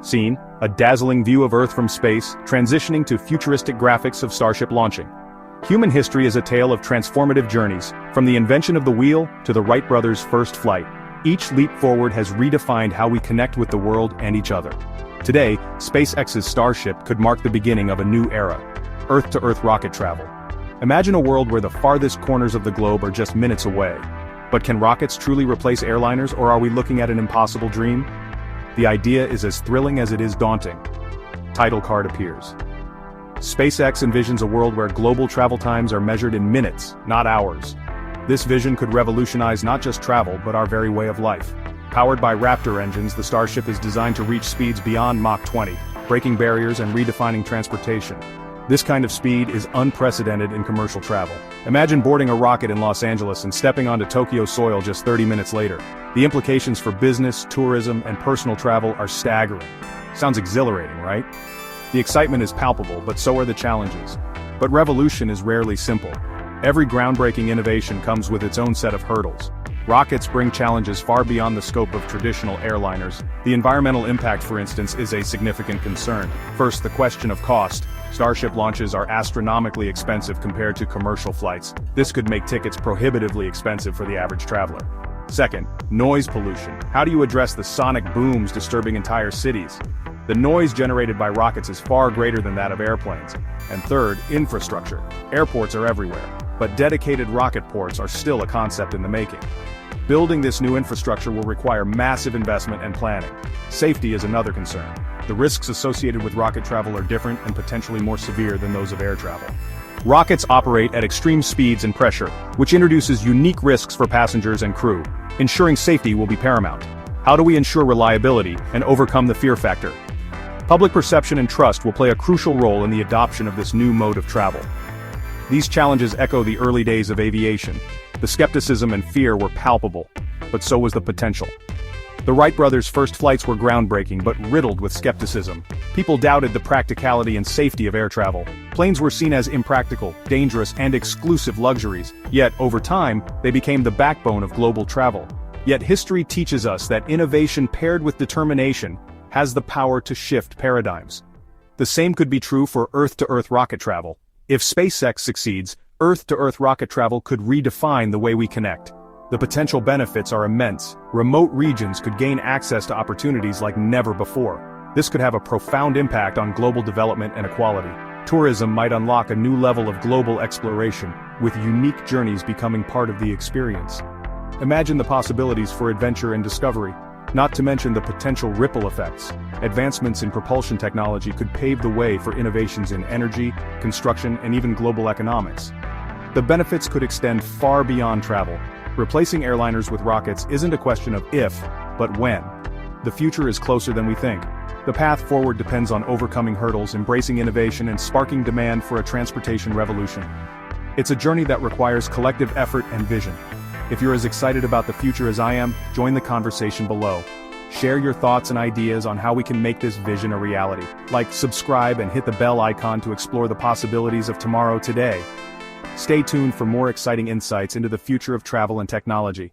Scene, a dazzling view of Earth from space, transitioning to futuristic graphics of Starship launching. Human history is a tale of transformative journeys, from the invention of the wheel to the Wright brothers' first flight. Each leap forward has redefined how we connect with the world and each other. Today, SpaceX's Starship could mark the beginning of a new era: Earth-to-Earth rocket travel. Imagine a world where the farthest corners of the globe are just minutes away. But can rockets truly replace airliners, or are we looking at an impossible dream? The idea is as thrilling as it is daunting. Title card appears. SpaceX envisions a world where global travel times are measured in minutes, not hours. This vision could revolutionize not just travel but our very way of life. Powered by Raptor engines, the Starship is designed to reach speeds beyond Mach 20, breaking barriers and redefining transportation. This kind of speed is unprecedented in commercial travel. Imagine boarding a rocket in Los Angeles and stepping onto Tokyo soil just 30 minutes later. The implications for business, tourism, and personal travel are staggering. Sounds exhilarating, right? The excitement is palpable, but so are the challenges. But revolution is rarely simple. Every groundbreaking innovation comes with its own set of hurdles. Rockets bring challenges far beyond the scope of traditional airliners. The environmental impact, for instance, is a significant concern. First, the question of cost. Starship launches are astronomically expensive compared to commercial flights. This could make tickets prohibitively expensive for the average traveler. Second, noise pollution. How do you address the sonic booms disturbing entire cities? The noise generated by rockets is far greater than that of airplanes. And third, infrastructure. Airports are everywhere, but dedicated rocket ports are still a concept in the making. Building this new infrastructure will require massive investment and planning. Safety is another concern. The risks associated with rocket travel are different and potentially more severe than those of air travel. Rockets operate at extreme speeds and pressure, which introduces unique risks for passengers and crew. Ensuring safety will be paramount. How do we ensure reliability and overcome the fear factor? Public perception and trust will play a crucial role in the adoption of this new mode of travel. These challenges echo the early days of aviation. The skepticism and fear were palpable, but so was the potential. The Wright brothers' first flights were groundbreaking but riddled with skepticism. People doubted the practicality and safety of air travel. Planes were seen as impractical, dangerous, and exclusive luxuries. Yet, over time, they became the backbone of global travel. Yet history teaches us that innovation paired with determination has the power to shift paradigms. The same could be true for Earth-to-Earth rocket travel. If SpaceX succeeds, Earth-to-Earth rocket travel could redefine the way we connect. The potential benefits are immense. Remote regions could gain access to opportunities like never before. This could have a profound impact on global development and equality. Tourism might unlock a new level of global exploration, with unique journeys becoming part of the experience. Imagine the possibilities for adventure and discovery, not to mention the potential ripple effects. Advancements in propulsion technology could pave the way for innovations in energy, construction, and even global economics. The benefits could extend far beyond travel. Replacing airliners with rockets isn't a question of if, but when. The future is closer than we think. The path forward depends on overcoming hurdles, embracing innovation, and sparking demand for a transportation revolution. It's a journey that requires collective effort and vision. If you're as excited about the future as I am, join the conversation below. Share your thoughts and ideas on how we can make this vision a reality. Like, subscribe, and hit the bell icon to explore the possibilities of tomorrow today. Stay tuned for more exciting insights into the future of travel and technology.